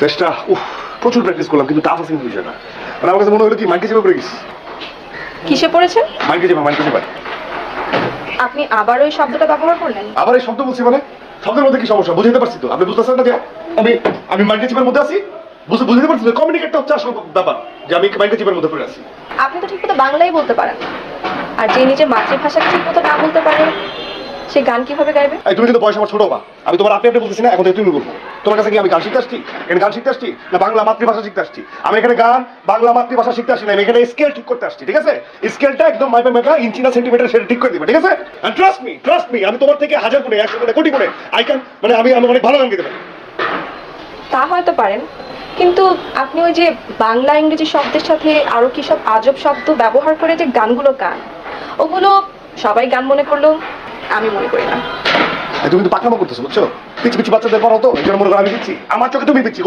চেষ্টা প্রচুর প্র্যাকটিস করলাম, কিন্তু টাফ আছে বিষয়টা। মানে আমার কাছে মনে হলো কি মাইন্ডকে চেপে পড়ে গেছি। কিসে পড়েছেন? মাইন্ডকে চেপে। আপনি আবার ওই শব্দটা ব্যবহার করলেন? আবার এই শব্দ বলছি মানে শব্দের মধ্যে কি সমস্যা বুঝতে পারছি তো? আপনি বুঝতেছেন না যে আমি আমি মাইন্ডকে চেপের মধ্যে আছি? বুঝতে পারছি তো? কমিউনিকেটটা হচ্ছে আসল ব্যাপার, যে আমি মাইন্ডকে চেপের মধ্যে পড়ে আছি। আপনি তো ঠিকমতো বাংলাই বলতে পারেন না, আর যে নিজের মাতৃভাষাকে ঠিকমতো না বলতে পারে সে গান কিভাবে গাইবে? তুমি কিন্তু বয়স আমার ছোট বা আমি তোমার আপনি বলতেছি না, এখন থেকে তুমি বলবো। তোমার কাছে কি আমি গান শিখতে আসছি? এখানে গান শিখতে আসছি না বাংলা মাতৃভাষা শিখতে আসছি? আমি এখানে গান বাংলা মাতৃভাষা শিখতে আসছি না, আমি এখানে স্কেল ঠিক করতে আসছি। ঠিক আছে, স্কেলটা একদম মাইপে মেপা ইঞ্চি না সেন্টিমিটার সেটা ঠিক করে দিবে। ঠিক আছে, এন্ড ট্রাস্ট মি আমি তোমার থেকে 1000 গুণে 100 গুণে কোটি গুণে আই ক্যান, মানে আমি অনেক ভালো গান গাইতে পারি। তা হয়তো পারেন, কিন্তু আপনি ওই যে বাংলা ইংরেজি শব্দের সাথে আরো কি সব আজব শব্দ ব্যবহার করে যে গানগুলো গান, ওগুলো সবাই গান মনে করলেও আমি মনে করি না। তুমি কিন্তু পাকনামো করতেছো, বুঝছো? পিছি পিছি বাচ্চাদের পড়াও তো, এই জন্য মনে করো আমি দিচ্ছি। আমার চোখে তুমি দিচ্ছি।